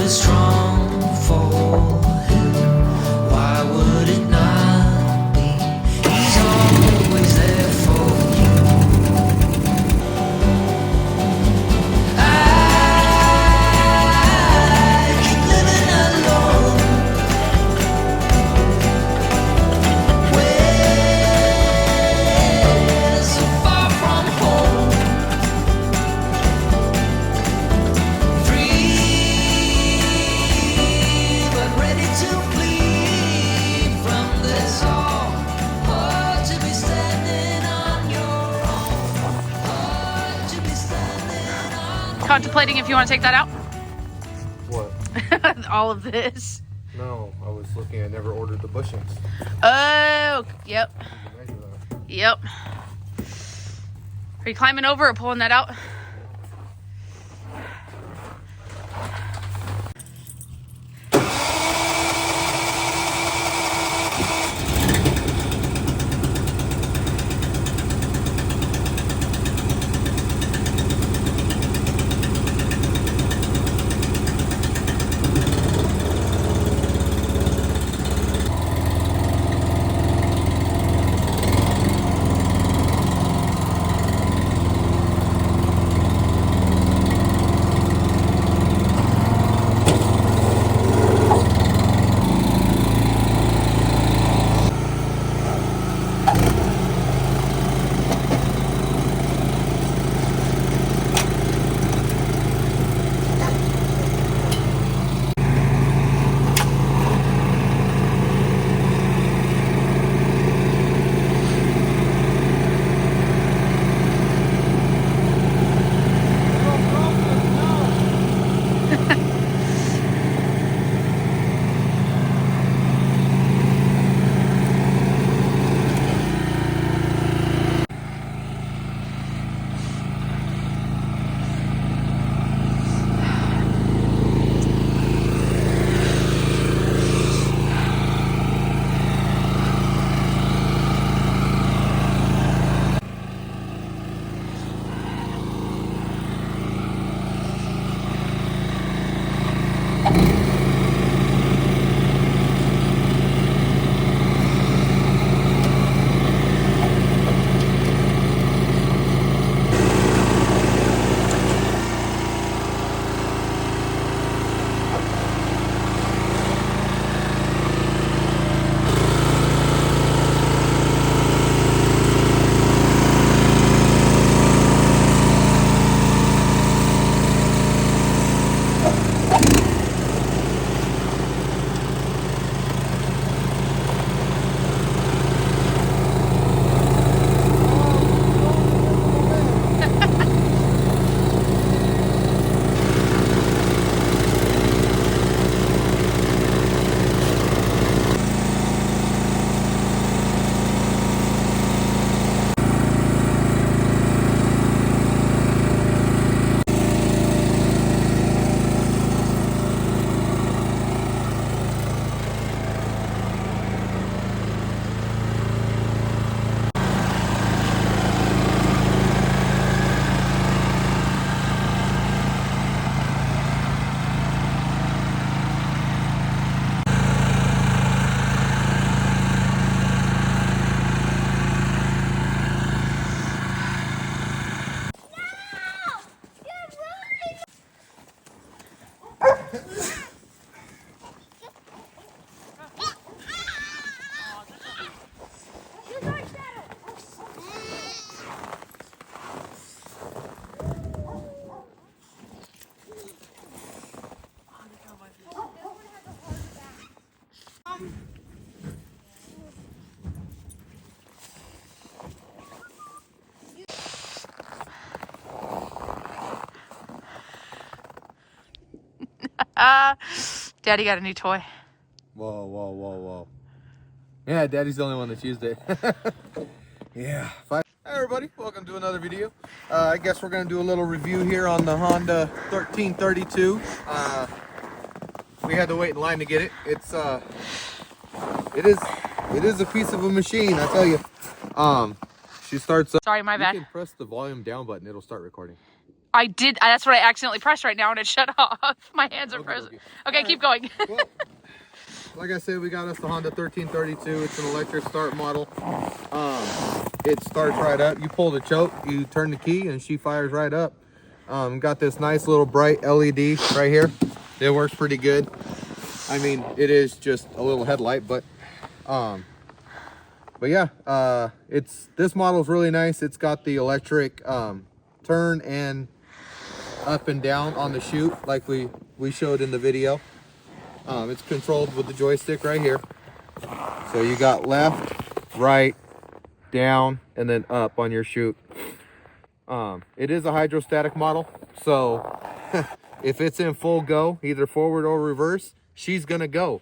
is strong for him. Why would it not be? He's always there for you. I keep living alone, way so far from home. Free, but ready to bleed from this all. Hard to be standing on your own. Hard to be standing on. Contemplating if you want to take that out. What? All of this. No, I was looking. I never ordered the bushings. Oh, yep. Measure that. Yep. Are you climbing over or pulling that out? Daddy got a new toy. Whoa, whoa, whoa, whoa. Yeah, Daddy's the only one that's used it. Yeah. Hi everybody, welcome to another video. I guess we're going to do a little review here on the Honda 1332. We had to wait in line to get it. It is a piece of a machine, I tell you. She starts up. Sorry, my bad. You can press the volume down button, it'll start recording. I did. That's what I accidentally pressed right now, and it shut off. My hands are Okay, frozen. okay. Okay, All keep right. going. Well, like I said, we got us the Honda 1332. It's an electric start model. It starts right up. You pull the choke, you turn the key, and she fires right up. Got this nice little bright LED right here. It works pretty good. I mean, it is just a little headlight, but yeah, this model is really nice. It's got the electric turn and up and down on the chute like we showed in the video. It's controlled with the joystick right here. So you got left, right, down, and then up on your chute. It is a hydrostatic model, so if it's in full go, either forward or reverse, she's gonna go.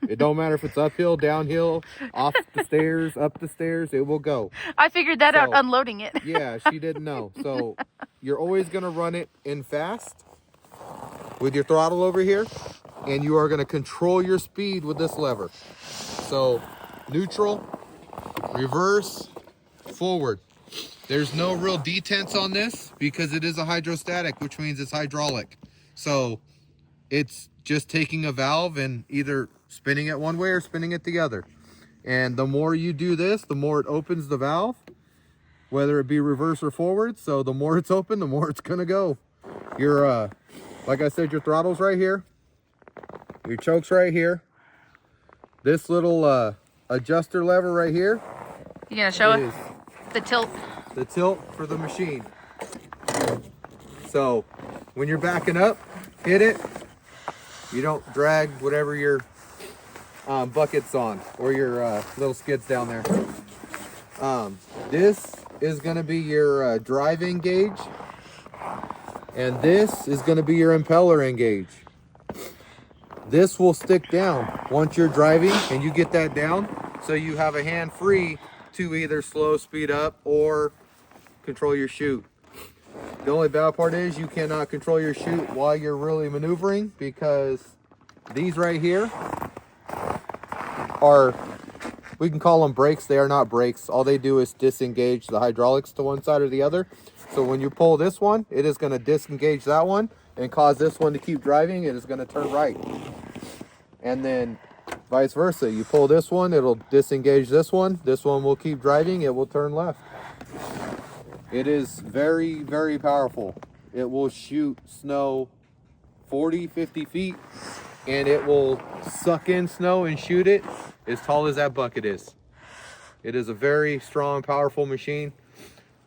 It don't matter if it's uphill, downhill, off the stairs, up the stairs, it will go. I figured that out unloading it. Yeah, she didn't know. So you're always gonna run it in fast with your throttle over here, and you are gonna control your speed with this lever. So neutral, reverse, forward. There's no real detents on this because it is a hydrostatic, which means it's hydraulic. So it's just taking a valve and either spinning it one way or spinning it the other. And the more you do this, the more it opens the valve, whether it be reverse or forward. So the more it's open, the more it's gonna go. Your, like I said, your throttle's right here. Your choke's right here. This little adjuster lever right here. You gonna show is it? The tilt. the tilt for the machine. So when you're backing up, hit it. You don't drag whatever your bucket's on or your little skids down there. This is going to be your driving gauge, and this is going to be your impeller engage. This will stick down once you're driving and you get that down, so you have a hand free to either slow, speed up, or control your chute. The only bad part is you cannot control your chute while you're really maneuvering, because these right here are, we can call them brakes. They are not brakes. All they do is disengage the hydraulics to one side or the other. So when you pull this one, it is going to disengage that one and cause this one to keep driving. It is going to turn right. And then vice versa. You pull this one, it'll disengage this one. This one will keep driving. It will turn left. It is very, very powerful. It will shoot snow 40, 50 feet, and it will suck in snow and shoot it as tall as that bucket is. It is a very strong, powerful machine.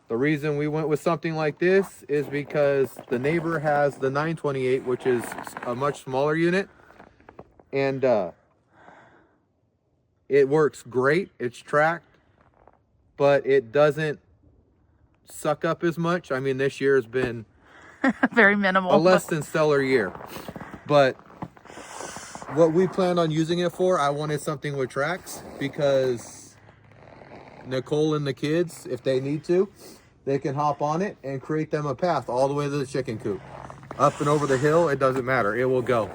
The reason we went with something like this is because the neighbor has the 928, which is a much smaller unit, and it works great. It's tracked, but it doesn't suck up as much. I mean, this year has been Very minimal. a less than stellar year, but what we planned on using it for, I wanted something with tracks, because Nicole and the kids, if they need to, they can hop on it and create them a path all the way to the chicken coop, up and over the hill. It doesn't matter, it will go.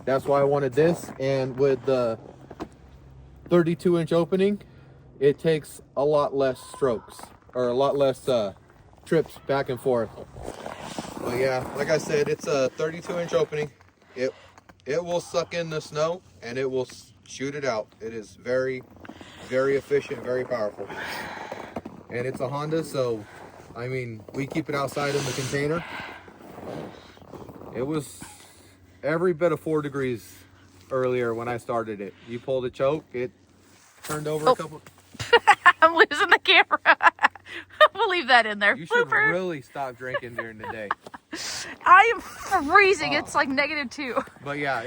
That's why I wanted this. And with the 32-inch opening, it takes a lot less strokes, or a lot less trips back and forth. But yeah, like I said, it's a 32-inch opening. It will suck in the snow and it will shoot it out. It is very, very efficient, very powerful. And it's a Honda, so I mean, we keep it outside in the container. It was every bit of 4 degrees earlier when I started it. You pulled the choke, it turned over a couple. I'm losing the camera. We'll leave that in there. You should Blooper. really stop drinking during the day. I am freezing. It's like -2. But yeah,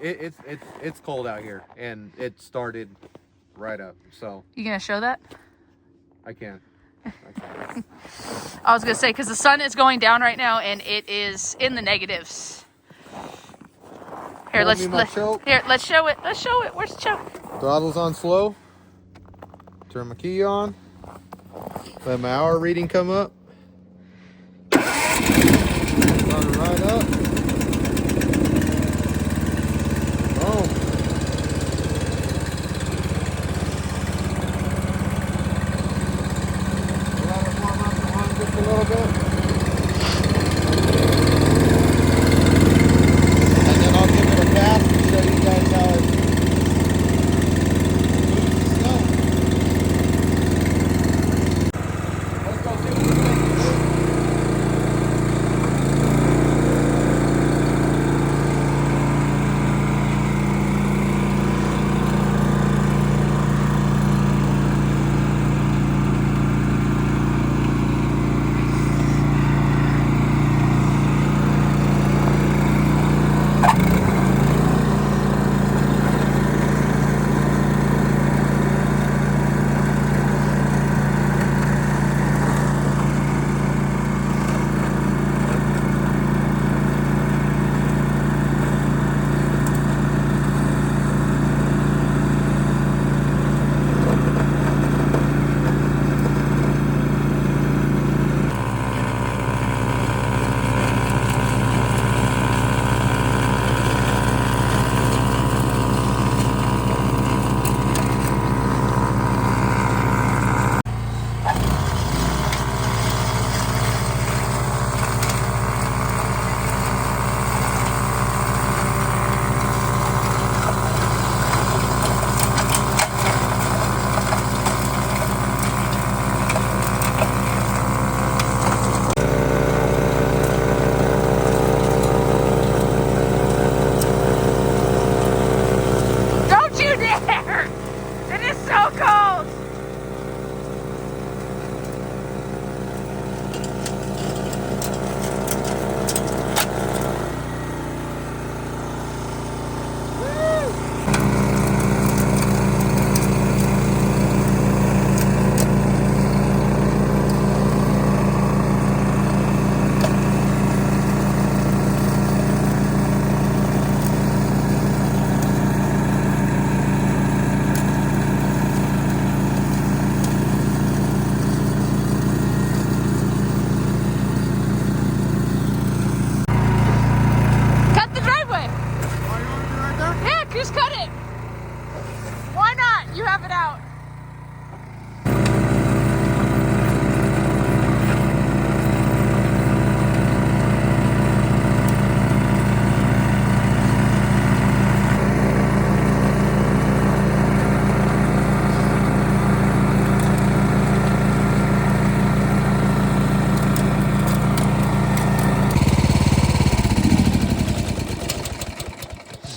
it's cold out here, and it started right up. So You gonna show that? I can. I was gonna say, because the sun is going down right now and it is in the negatives. Here, Hold me my choke. let's show it. Let's show it. Where's the choke? Throttle's on slow. Turn my key on. Let my hour reading come up. Run right up. Boom. A lot of warm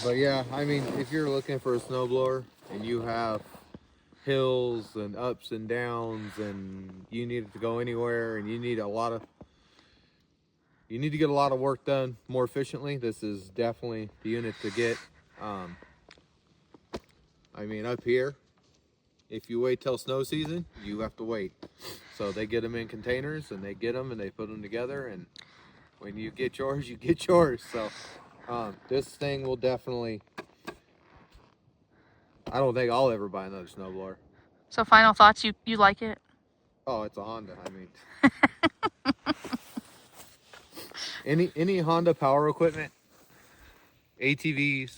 But yeah, I mean, if you're looking for a snowblower and you have hills and ups and downs and you need it to go anywhere and you need to get a lot of work done more efficiently, this is definitely the unit to get. I mean, up here, if you wait till snow season, you have to wait. So they get them in containers and they get them and they put them together, and when you get yours, you get yours. So this thing will definitely, I don't think I'll ever buy another snowblower. So final thoughts, you like it? Oh, it's a Honda. I mean, any Honda power equipment, ATVs,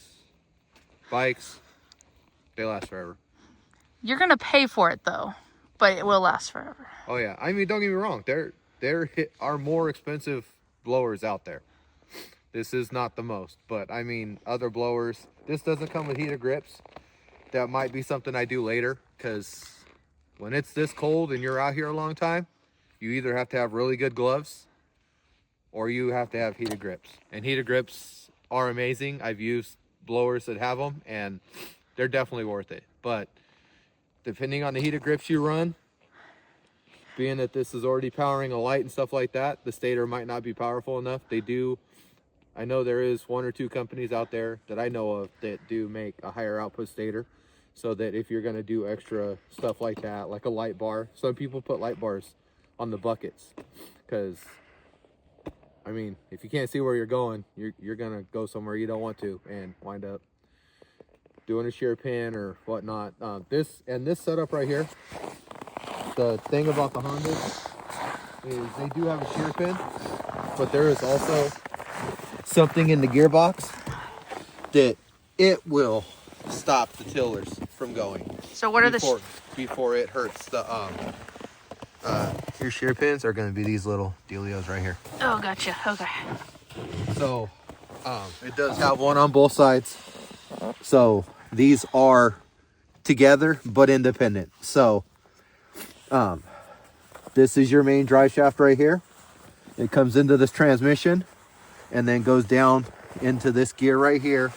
bikes, they last forever. You're gonna pay for it though, but it will last forever. Oh yeah, I mean, don't get me wrong. There are more expensive blowers out there. This is not the most, but I mean, other blowers. This doesn't come with heated grips. That might be something I do later, because when it's this cold and you're out here a long time, you either have to have really good gloves or you have to have heated grips. And heated grips are amazing. I've used blowers that have them and they're definitely worth it. But depending on the heated grips you run, being that this is already powering a light and stuff like that, the stator might not be powerful enough. I know there is 1 or 2 companies out there that I know of that do make a higher output stator, so that if you're going to do extra stuff like that, like a light bar, some people put light bars on the buckets, because I mean, if you can't see where you're going, you're going to go somewhere you don't want to and wind up doing a shear pin or whatnot. This setup right here, the thing about the Hondas is they do have a shear pin, but there is also something in the gearbox that it will stop the tillers from going. So what are before it hurts the your shear pins are going to be these little dealios right here. Oh, gotcha. Okay. So it does have one on both sides. So these are together but independent. So this is your main drive shaft right here. It comes into this transmission and then goes down into this gear right here,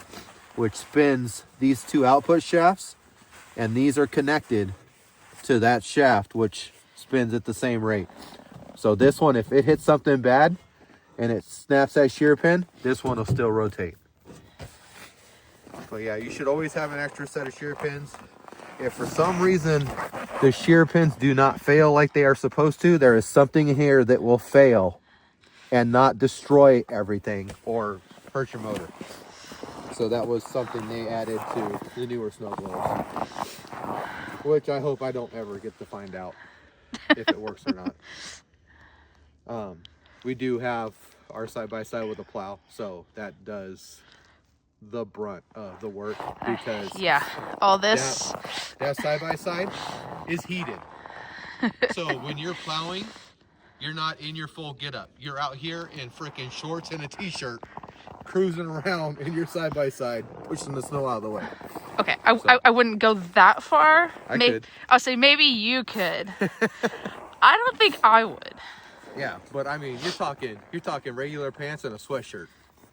which spins these 2 output shafts, and these are connected to that shaft, which spins at the same rate. So this one, if it hits something bad and it snaps that shear pin, this one will still rotate. But yeah, you should always have an extra set of shear pins. If for some reason the shear pins do not fail like they are supposed to, there is something here that will fail and not destroy everything or hurt your motor. So that was something they added to the newer snowblowers, which I hope I don't ever get to find out if it works or not. We do have our side-by-side with a plow, so that does the brunt of the work, because Yeah, all this. that side-by-side is heated. So when you're plowing, you're not in your full get-up. You're out here in freaking shorts and a t-shirt, cruising around in your side-by-side, pushing the snow out of the way. Okay, I wouldn't go that far. I could. I'll say maybe you could. I don't think I would. Yeah, but I mean, you're talking regular pants and a sweatshirt.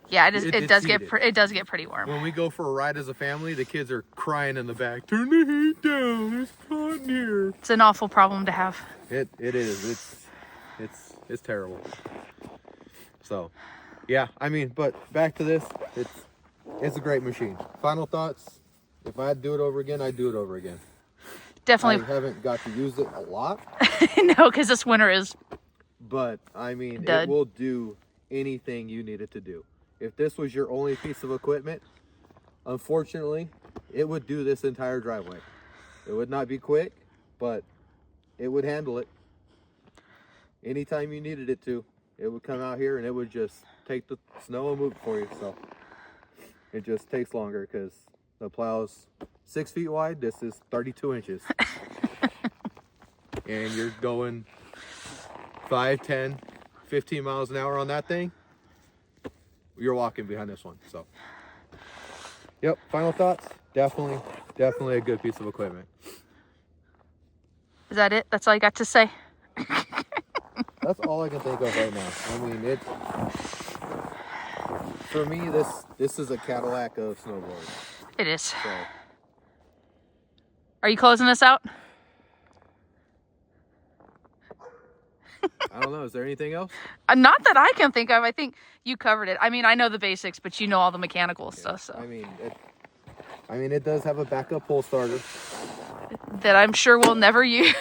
Yeah, it It's does heated. it does get pretty warm. When we go for a ride as a family, the kids are crying in the back. Turn the heat down. It's hot in here. It's an awful problem to have. It is. It's terrible. So, yeah. I mean, but back to this. It's a great machine. Final thoughts. If I had to do it over again, I'd do it over again. Definitely. I haven't got to use it a lot, No, because this winter is. but I mean, Dud. it will do anything you need it to do. If this was your only piece of equipment, unfortunately, it would do this entire driveway. It would not be quick, but it would handle it. Anytime you needed it to, it would come out here and it would just take the snow and move it for you. So it just takes longer because the plow's 6 feet wide. This is 32 inches. And you're going 5, 10, 15 miles an hour on that thing. You're walking behind this one. So, yep. Final thoughts. Definitely a good piece of equipment. Is that it? That's all you got to say? That's all I can think of right now. I mean, for me, this is a Cadillac of snowblowers. It is. So, Are you closing this out? I don't know. Is there anything else? Not that I can think of. I think you covered it. I mean, I know the basics, but you know all the mechanical stuff. So I mean, it does have a backup pole starter. that I'm sure we'll never use.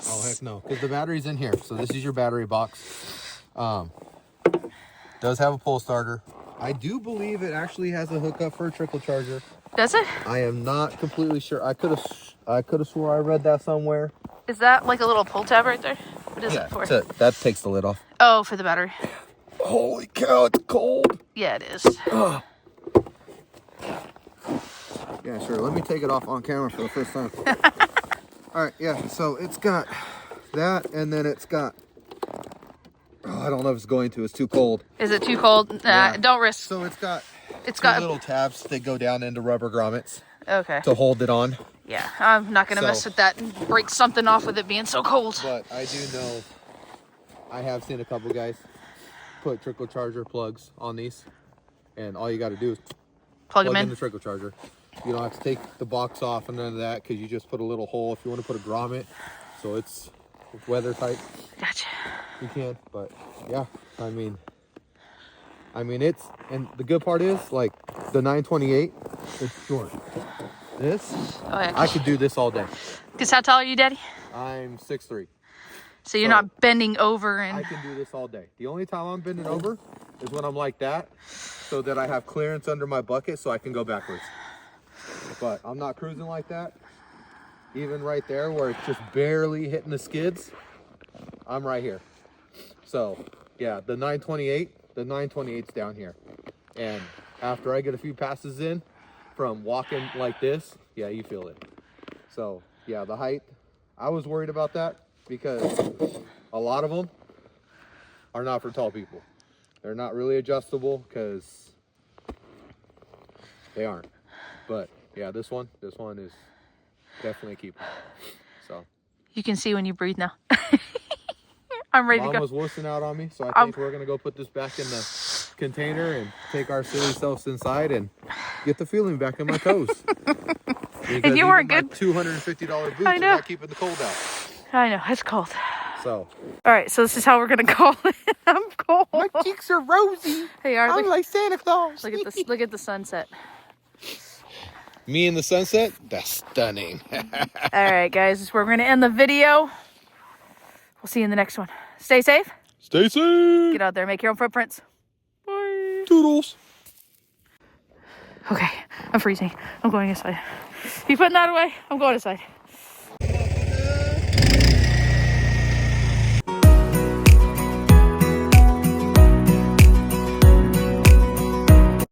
Oh heck no, because the battery's in here. So this is your battery box. Does have a pole starter. I do believe it actually has a hookup for a trickle charger. Does it? I am not completely sure. I could have swore I read that somewhere. Is that like a little pull tab right there? What is it for? That takes the lid off. Oh, for the battery. Holy cow, it's cold. Yeah, it is. Ugh. Yeah, sure. Let me take it off on camera for the first time. All right, yeah. So it's got that, and then it's got. Oh, I don't know if it's going to. It's too cold. Is it too cold? Nah, Yeah. don't risk. So it's got. It's two got little tabs that go down into rubber grommets Okay. to hold it on. Yeah, I'm not gonna mess So- with that and break something off with it being so cold. But I do know. I have seen a couple guys put trickle charger plugs on these, and all you got to do is Plug them in in. the trickle charger. You don't have to take the box off and none of that, because you just put a little hole if you want to put a grommet, so it's weather tight. Gotcha. You can, but yeah, I mean it's, and the good part is like the 928 is short. This Oh yeah. I could do this all day. Cause how tall are you, Daddy? I'm 6'3". So you're So- not bending over I and. can do this all day. The only time I'm bending over is when I'm like that, so that I have clearance under my bucket so I can go backwards. But I'm not cruising like that. Even right there where it's just barely hitting the skids, I'm right here. So yeah, the 928's down here. And after I get a few passes in from walking like this, yeah, you feel it. So yeah, the height, I was worried about that because a lot of them are not for tall people. They're not really adjustable because they aren't. But yeah, this one is definitely a keeper. So You can see when you breathe now. I'm ready to Mom go. was wussing out on me, so I think we're gonna go put this back in the container and take our silly selves inside and get the feeling back in my toes. Because you weren't even my good. $250 boots I are know. not keeping the cold out. I know, it's cold. So All right, so this is how we're gonna call it. I'm cold. my cheeks are rosy. Hey, Art, I'm look, like Santa Claus. look at this. Look at the sunset. Me in the sunset? That's stunning. All right, guys, this is where we're gonna end the video. We'll see you in the next one. Stay safe. Stay safe. Get out there, make your own footprints. Bye. Toodles. Okay, I'm freezing. I'm going inside. You putting that away? I'm going inside.